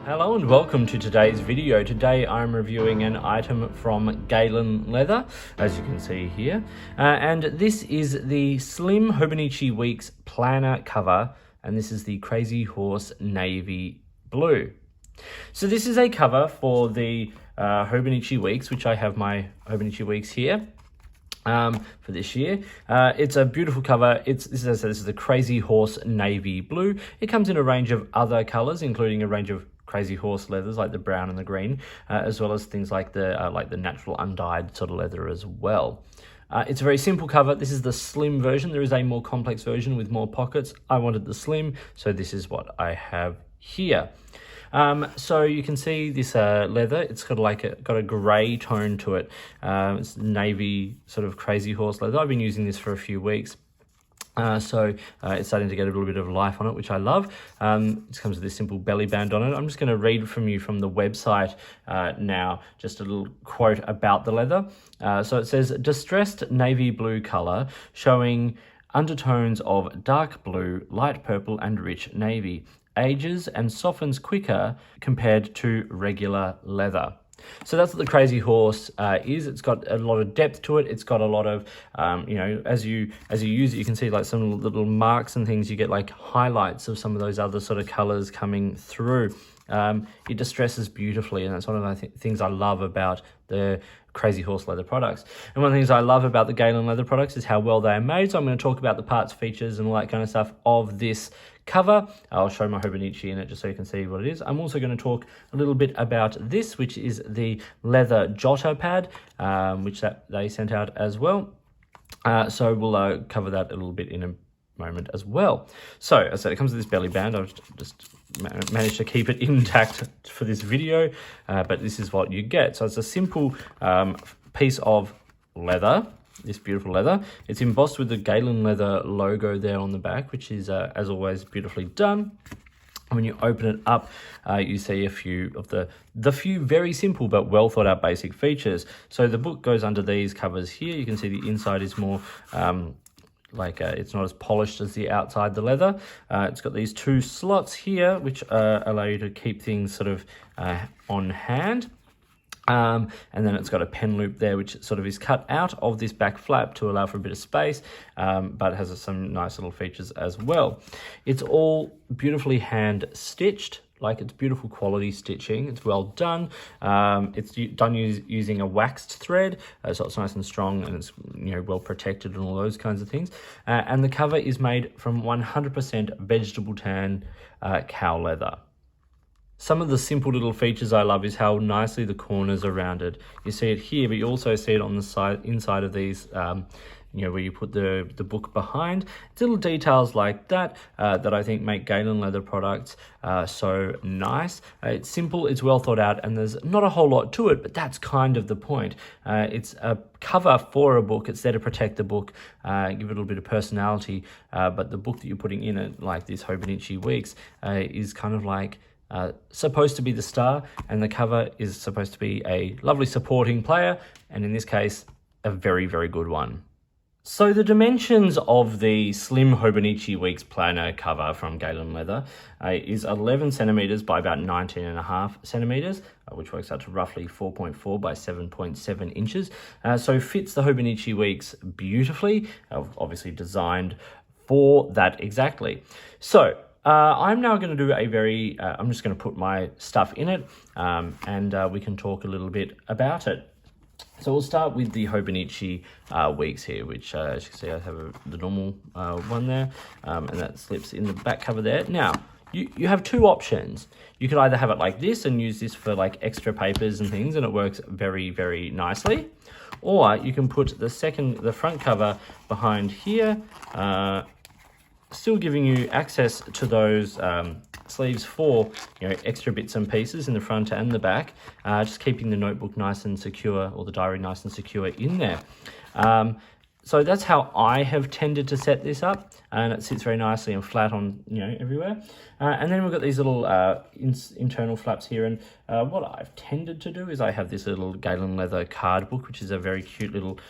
Hello and welcome to today's video. Today I'm reviewing an item from Galen Leather, as you can see here. And this is the Slim Hobonichi Weeks planner cover, and this is the Crazy Horse Navy Blue. So this is a cover for the Hobonichi Weeks, which I have my Hobonichi Weeks here. For this year. It's a beautiful cover. This is the Crazy Horse Navy Blue. It comes in a range of other colors, including a range of Crazy Horse leathers like the brown and the green, as well as things like the natural undyed sort of leather as well. It's a very simple cover. This is the slim version. There is a more complex version with more pockets. I wanted the slim, so this is what I have here. So you can see this leather. It's got a grey tone to it. It's navy sort of Crazy Horse leather. I've been using this for a few weeks. So it's starting to get a little bit of life on it, which I love. It comes with this simple belly band on it. I'm just going to read from the website now, just a little quote about the leather. So it says, distressed navy blue colour showing undertones of dark blue, light purple and rich navy. Ages and softens quicker compared to regular leather. So that's what the Crazy Horse is. It's got a lot of depth to it. It's got a lot of, as you use it, you can see like some little marks and things. You get like highlights of some of those other sort of colors coming through. It distresses beautifully, and that's one of the things I love about the Crazy Horse leather products. And one of the things I love about the Galen leather products is how well they are made. So I'm going to talk about the parts, features, and all that kind of stuff of this cover. I'll show my Hobonichi in it just so you can see what it is. I'm also going to talk a little bit about this, which is the Leather Jotter Pad, which they sent out as well. So we'll cover that a little bit in a moment as well. So as I said, it comes with this belly band. I've just managed to keep it intact for this video, but this is what you get. So it's a simple piece of leather, this beautiful leather. It's embossed with the Galen leather logo there on the back, which is as always beautifully done. When you open it up, you see a few of the few very simple but well thought out basic features. So the book goes under these covers here. You can see the inside is more it's not as polished as the outside, the leather. It's got these two slots here, which allow you to keep things sort of on hand. And then it's got a pen loop there, which sort of is cut out of this back flap to allow for a bit of space, but it has some nice little features as well. It's all beautifully hand stitched. Like, it's beautiful quality stitching. It's well done. It's done using a waxed thread, so it's nice and strong, and it's well protected and all those kinds of things. And the cover is made from 100% vegetable tan cow leather. Some of the simple little features I love is how nicely the corners are rounded. You see it here, but you also see it on the side, inside of these, where you put the book behind. It's little details like that that I think make Galen leather products so nice. It's simple, it's well thought out, and there's not a whole lot to it, but that's kind of the point. It's a cover for a book. It's there to protect the book, give it a little bit of personality, but the book that you're putting in it, like this Hobonichi Weeks, is kind of like supposed to be the star, and the cover is supposed to be a lovely supporting player, and in this case, a very, very good one. So the dimensions of the Slim Hobonichi Weeks planner cover from Galen Leather is 11 centimeters by about 19.5 centimeters, which works out to roughly 4.4 by 7.7 inches. So fits the Hobonichi Weeks beautifully, obviously designed for that exactly. So I'm now going to do I'm just going to put my stuff in it, and we can talk a little bit about it. So we'll start with the Hobonichi Weeks here, which as you can see, I have the normal one there, and that slips in the back cover there. Now, you have two options. You could either have it like this and use this for like extra papers and things, and it works very, very nicely. Or you can put the front cover behind here, still giving you access to those sleeves for extra bits and pieces in the front and the back, just keeping the notebook nice and secure, or the diary nice and secure in there. So that's how I have tended to set this up, and it sits very nicely and flat on everywhere. And then we've got these little internal flaps here, and what I've tended to do is I have this little Galen leather card book, which is a very cute little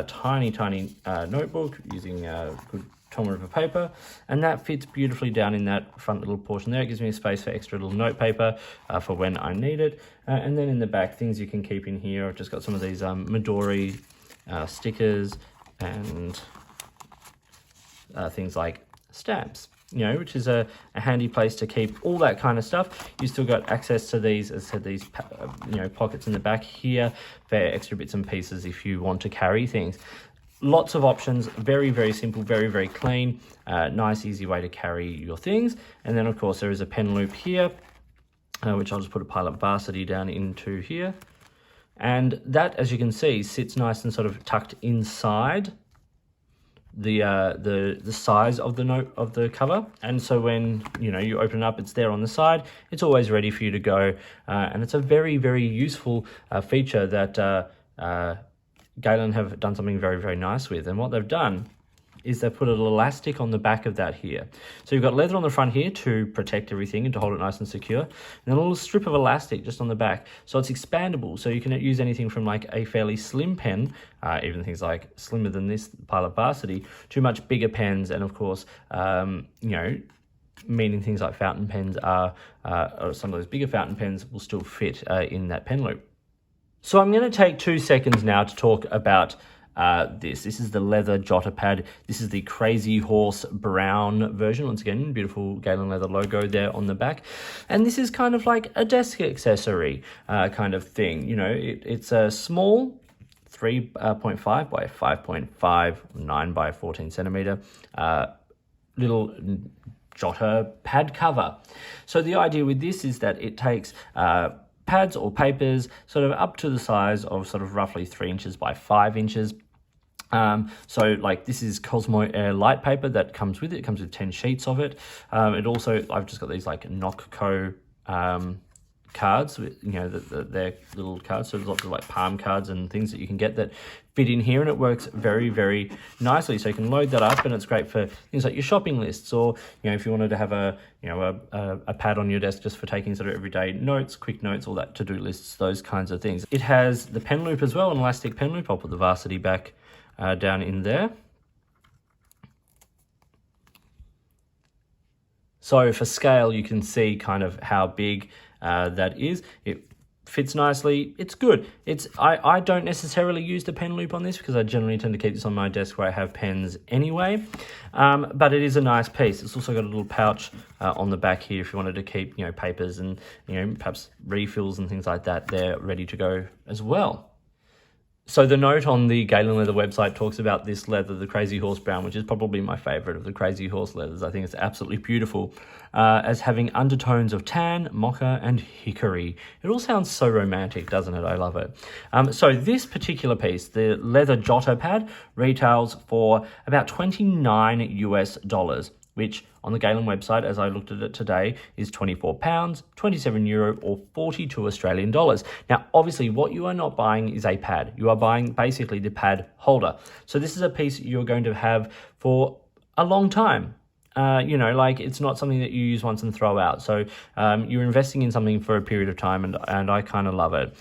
tiny notebook using good toner of a paper, and that fits beautifully down in that front little portion there. It gives me a space for extra little note paper for when I need it. And then in the back, things you can keep in here. I've just got some of these Midori stickers and things like stamps, you know, which is a handy place to keep all that kind of stuff. You still got access to these, as I said, these you know, pockets in the back here for extra bits and pieces if you want to carry things. Lots of options, very, very simple, very, very clean, nice, easy way to carry your things. And then, of course, there is a pen loop here, which I'll just put a pile of Varsity down into here. And that, as you can see, sits nice and sort of tucked inside the size of the note of the cover. And so when, you know, you open it up, it's there on the side. It's always ready for you to go. And it's a very, very useful feature that Galen have done something very, very nice with. And what they've done is they've put a little elastic on the back of that here. So you've got leather on the front here to protect everything and to hold it nice and secure. And then a little strip of elastic just on the back. So it's expandable. So you can use anything from like a fairly slim pen, even things like slimmer than this pile of Varsity, to much bigger pens. And of course, you know, meaning things like fountain pens are, or some of those bigger fountain pens will still fit in that pen loop. So I'm going to take 2 seconds now to talk about this. This is the Leather Jotter Pad. This is the Crazy Horse brown version. Once again, beautiful Galen leather logo there on the back. And this is kind of like a desk accessory kind of thing. You know, it's a small 3.5 by 5.5, 9 by 14 centimeter little jotter pad cover. So the idea with this is that it takes pads or papers sort of up to the size of sort of roughly 3 inches by 5 inches. So like this is Cosmo Air light paper that comes with it. It comes with 10 sheets of it. It also, I've just got these like Nocco cards, you know, they're little cards. So there's lots of like palm cards and things that you can get that fit in here, and it works very, very nicely. So you can load that up, and it's great for things like your shopping lists, or, you know, if you wanted to have a, you know, a pad on your desk just for taking sort of everyday notes, quick notes, all that to-do lists, those kinds of things. It has the pen loop as well, an elastic pen loop. I'll put the Varsity back down in there. So for scale, you can see kind of how big that is. It fits nicely. It's good. I don't necessarily use the pen loop on this because I generally tend to keep this on my desk where I have pens anyway. But it is a nice piece. It's also got a little pouch on the back here if you wanted to keep, you know, papers and, you know, perhaps refills and things like that. They're ready to go as well. So the note on the Galen Leather website talks about this leather, the Crazy Horse Brown, which is probably my favorite of the Crazy Horse leathers. I think it's absolutely beautiful, as having undertones of tan, mocha, and hickory. It all sounds so romantic, doesn't it? I love it. So this particular piece, the Leather Jotter Pad, retails for about $29 US, which on the Galen website, as I looked at it today, is £24, 27 euro, or 42 Australian dollars. Now, obviously, what you are not buying is a pad. You are buying basically the pad holder. So this is a piece you're going to have for a long time. You know, like, it's not something that you use once and throw out. So you're investing in something for a period of time, and I kind of love it.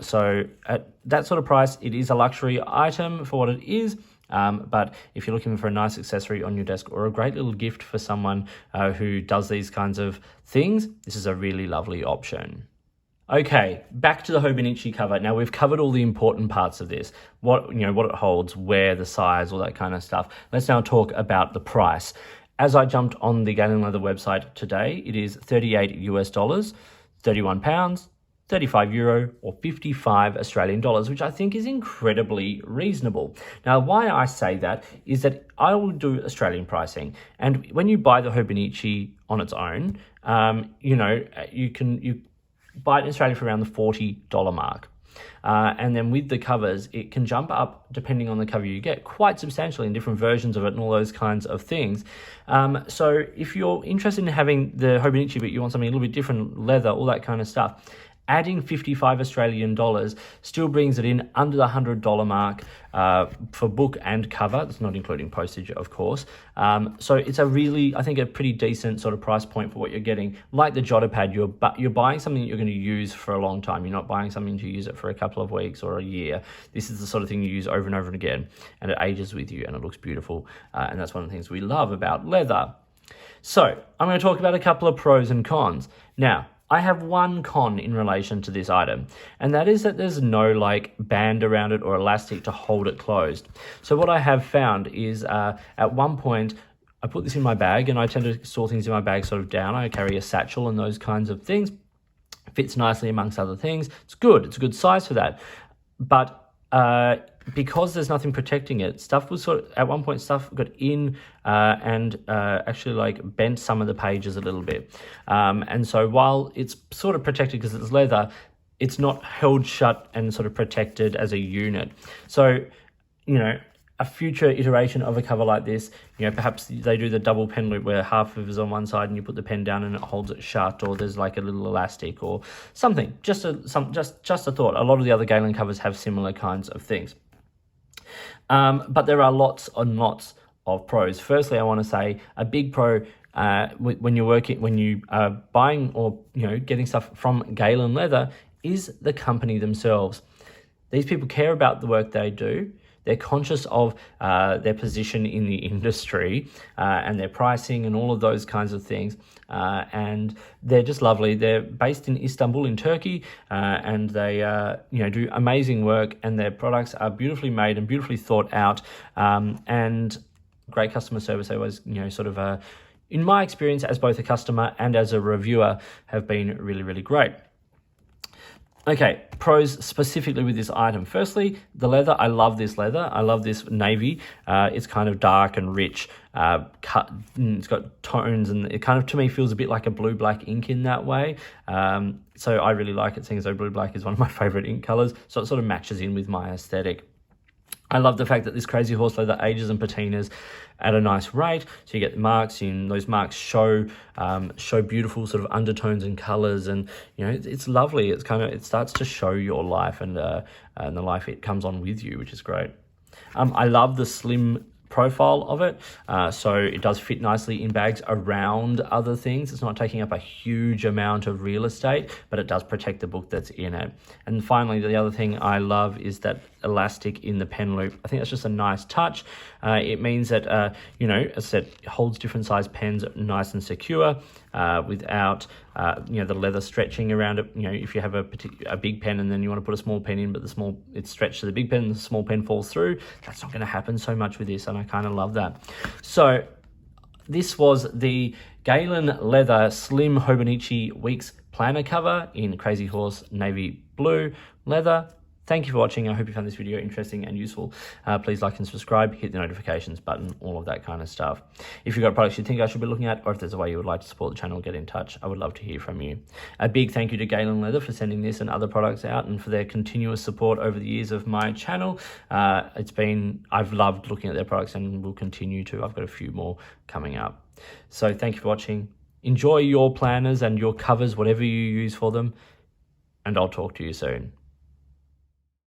So at that sort of price, it is a luxury item for what it is. But if you're looking for a nice accessory on your desk or a great little gift for someone who does these kinds of things, this is a really lovely option. Okay, back to the Hobonichi cover. Now, we've covered all the important parts of this, what it holds, where, the size, all that kind of stuff. Let's now talk about the price. As I jumped on the Galen Leather website today, it is $38 US, £31, 35 euro, or 55 Australian dollars, which I think is incredibly reasonable. Now, why I say that is that I will do Australian pricing, and when you buy the Hobonichi on its own, you know, you buy it in Australia for around the $40 mark. And then with the covers, it can jump up, depending on the cover you get, quite substantially in different versions of it and all those kinds of things. So if you're interested in having the Hobonichi, but you want something a little bit different, leather, all that kind of stuff, adding 55 Australian dollars still brings it in under the $100 mark for book and cover. That's not including postage, of course. So it's a really, I think, a pretty decent sort of price point for what you're getting. Like the Jotter Pad, you're buying something that you're going to use for a long time. You're not buying something to use it for a couple of weeks or a year. This is the sort of thing you use over and over and again, and it ages with you and it looks beautiful. And that's one of the things we love about leather. So I'm going to talk about a couple of pros and cons. Now, I have one con in relation to this item, and that is that there's no like band around it or elastic to hold it closed. So what I have found is at one point, I put this in my bag, and I tend to store things in my bag sort of down. I carry a satchel and those kinds of things. Fits nicely amongst other things. It's good. It's a good size for that. But because there's nothing protecting it, stuff was sort of, at one point, stuff got in and actually like bent some of the pages a little bit. And so while it's sort of protected because it's leather, it's not held shut and sort of protected as a unit. So, you know, a future iteration of a cover like this, you know, perhaps they do the double pen loop where half of it is on one side and you put the pen down and it holds it shut, or there's like a little elastic or something. Just a thought. A lot of the other Galen covers have similar kinds of things. But there are lots and lots of pros. Firstly, I want to say a big pro when you are buying or getting stuff from Galen Leather is the company themselves. These people care about the work they do. They're conscious of their position in the industry and their pricing and all of those kinds of things. And they're just lovely. They're based in Istanbul in Turkey, and they do amazing work, and their products are beautifully made and beautifully thought out, and great customer service. They always, in my experience as both a customer and as a reviewer, have been really, really great. Okay, pros specifically with this item. Firstly, the leather. I love this leather. I love this navy. It's kind of dark and rich. It's got tones, and it kind of, to me, feels a bit like a blue-black ink in that way. So I really like it, seeing as though blue-black is one of my favorite ink colors. So it sort of matches in with my aesthetic. I love the fact that this Crazy Horse leather ages and patinas at a nice rate. So you get the marks, and those marks show beautiful sort of undertones and colors, and it's lovely. It starts to show your life and the life it comes on with you, which is great. I love the slim profile of it, so it does fit nicely in bags around other things. It's not taking up a huge amount of real estate, but it does protect the book that's in it. And finally, the other thing I love is that elastic in the pen loop. I think that's just a nice touch. It means that as I said, it holds different size pens nice and secure without the leather stretching around it. If you have a big pen and then you want to put a small pen in, but it's stretched to the big pen and the small pen falls through, that's not going to happen so much with this, and I kind of love that. So this was the Galen Leather Slim Hobonichi Weeks planner cover in Crazy Horse navy blue leather. Thank you for watching. I hope you found this video interesting and useful. Please like and subscribe, hit the notifications button, all of that kind of stuff. If you've got products you think I should be looking at, or if there's a way you would like to support the channel, get in touch. I would love to hear from you. A big thank you to Galen Leather for sending this and other products out, and for their continuous support over the years of my channel. I've loved looking at their products and will continue to. I've got a few more coming up. So thank you for watching. Enjoy your planners and your covers, whatever you use for them, and I'll talk to you soon.